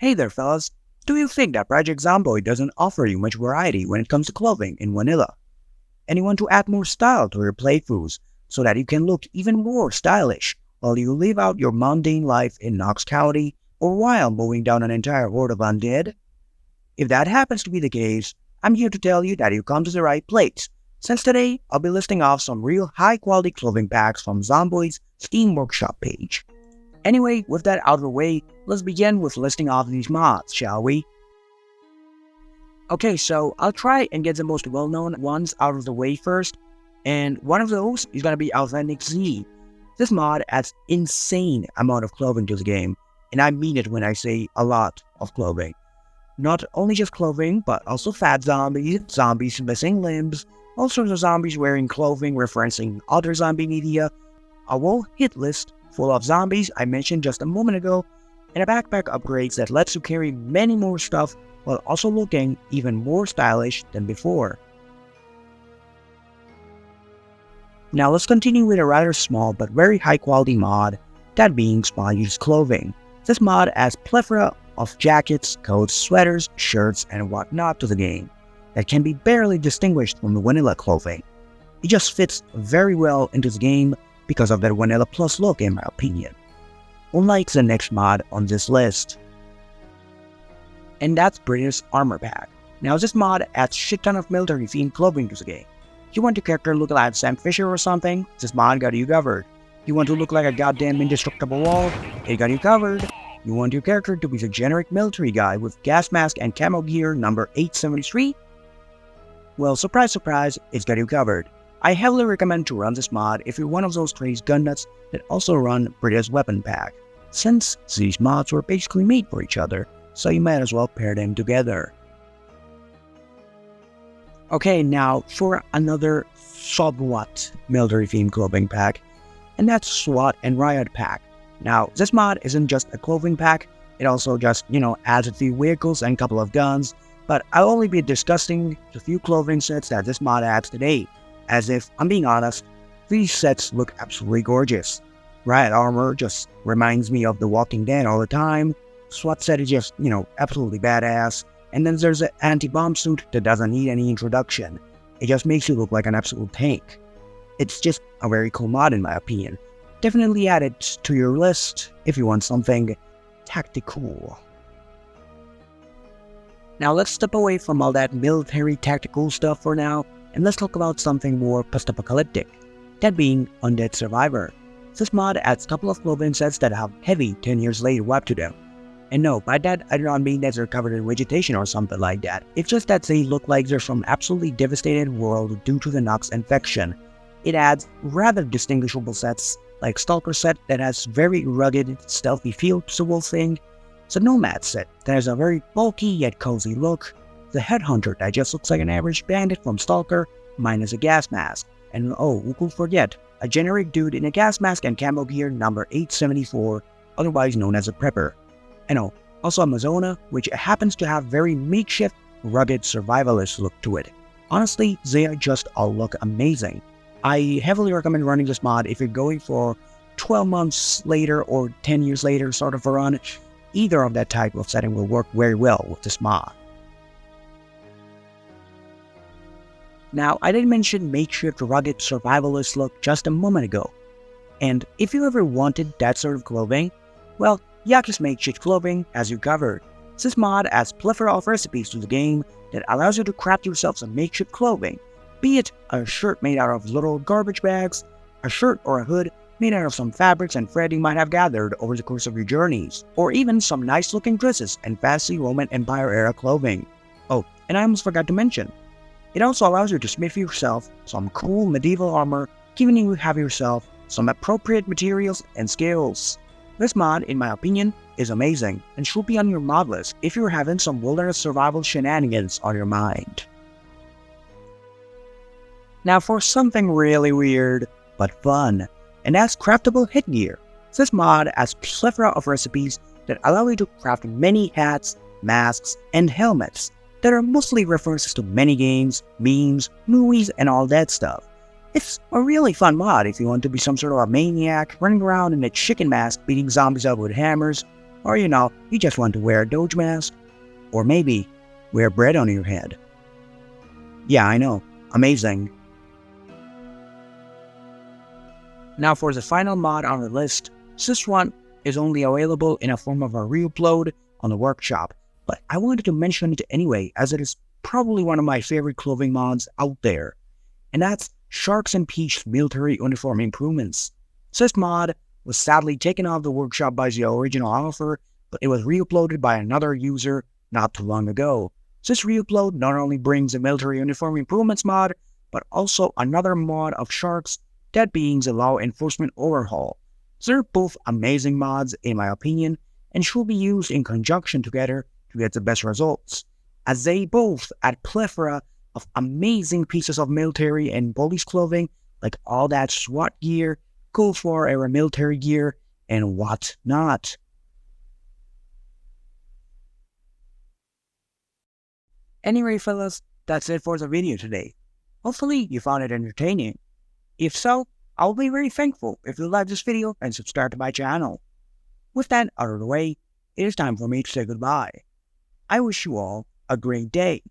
Hey there fellas, do you think that Project Zomboid doesn't offer you much variety when it comes to clothing in vanilla? And you want to add more style to your playthroughs so that you can look even more stylish while you live out your mundane life in Knox County or while mowing down an entire horde of undead? If that happens to be the case, I'm here to tell you that you come to the right place, since today I'll be listing off some real high quality clothing packs from Zomboid's Steam Workshop page. Anyway, with that out of the way, let's begin with listing off these mods, shall we? Okay, so I'll try and get the most well-known ones out of the way first, and one of those is gonna be Authentic Z. This mod adds insane amount of clothing to the game, and I mean it when I say a lot of clothing. Not only just clothing, but also fat zombies, zombies missing limbs, all sorts of zombies wearing clothing referencing other zombie media, a whole hit list full of zombies I mentioned just a moment ago, and a backpack upgrades that lets you carry many more stuff while also looking even more stylish than before. Now let's continue with a rather small but very high quality mod, that being Spongie's clothing. This mod adds plethora of jackets, coats, sweaters, shirts, and whatnot to the game that can be barely distinguished from the vanilla clothing. It just fits very well into the game because of that vanilla plus look in my opinion, unlike the next mod on this list. And that's Brita's armor pack. Now this mod adds shit ton of military themed clothing to the game. You want your character to look like Sam Fisher or something? This mod got you covered. You want to look like a goddamn indestructible wall? It got you covered. You want your character to be the generic military guy with gas mask and camo gear number 873? Well, surprise surprise, it's got you covered. I heavily recommend to run this mod if you're one of those crazy gun nuts that also run Brita's weapon pack, since these mods were basically made for each other, so you might as well pair them together. Okay, now for another somewhat military themed clothing pack, and that's Swat and Riot pack. Now, this mod isn't just a clothing pack, it also just, adds a few vehicles and a couple of guns, but I'll only be discussing the few clothing sets that this mod adds today. As if, I'm being honest, these sets look absolutely gorgeous. Riot armor just reminds me of The Walking Dead all the time. SWAT set is just, absolutely badass. And then there's an anti-bomb suit that doesn't need any introduction. It just makes you look like an absolute tank. It's just a very cool mod in my opinion. Definitely add it to your list if you want something tactical. Now let's step away from all that military tactical stuff for now, and let's talk about something more post-apocalyptic, that being Undead Survivor. This mod adds a couple of clothing sets that have heavy 10 years later vibe to them. And no, by that I do not mean that they're covered in vegetation or something like that. It's just that they look like they're from absolutely devastated world due to the Nox infection. It adds rather distinguishable sets, like Stalker set that has very rugged, stealthy feel to the whole thing, the Nomad set that has a very bulky yet cozy look, the Headhunter that just looks like an average bandit from Stalker, minus a gas mask, and oh, who could forget, a generic dude in a gas mask and camo gear number 874, otherwise known as a prepper. And oh, also a Mazona, which happens to have very makeshift, rugged survivalist look to it. Honestly, they just all look amazing. I heavily recommend running this mod if you're going for 12 months later or 10 years later sort of a run. Either of that type of setting will work very well with this mod. Now, I did mention makeshift rugged survivalist look just a moment ago, and if you ever wanted that sort of clothing, well, Yaki's makeshift clothing has you covered. This mod adds plethora of recipes to the game that allows you to craft yourself some makeshift clothing, be it a shirt made out of little garbage bags, a shirt or a hood made out of some fabrics and thread you might have gathered over the course of your journeys, or even some nice looking dresses and fancy Roman Empire era clothing. Oh, and I almost forgot to mention, it also allows you to smith yourself some cool medieval armor, giving you have yourself some appropriate materials and skills. This mod, in my opinion, is amazing and should be on your mod list if you're having some wilderness survival shenanigans on your mind. Now for something really weird, but fun, and that's Craftable headgear. This mod has plethora of recipes that allow you to craft many hats, masks, and helmets that are mostly references to many games, memes, movies, and all that stuff. It's a really fun mod if you want to be some sort of a maniac running around in a chicken mask beating zombies up with hammers, Or you just want to wear a Doge mask, or maybe wear bread on your head. Yeah, I know, amazing. Now for the final mod on the list, this one is only available in a form of a reupload on the workshop, but I wanted to mention it anyway as it is probably one of my favorite clothing mods out there, and that's Sharks and Peach military uniform improvements. This mod was sadly taken off the workshop by the original author, but it was reuploaded by another user not too long ago. This reupload not only brings a military uniform improvements mod, but also another mod of Sharks, that being the law enforcement overhaul. They're both amazing mods in my opinion, and should be used in conjunction together to get the best results, as they both add plethora of amazing pieces of military and police clothing, like all that SWAT gear, Cold War era military gear, and whatnot. Anyway fellas, that's it for the video today. Hopefully you found it entertaining. If so, I'll be very thankful if you like this video and subscribe to my channel. With that out of the way, it is time for me to say goodbye. I wish you all a great day.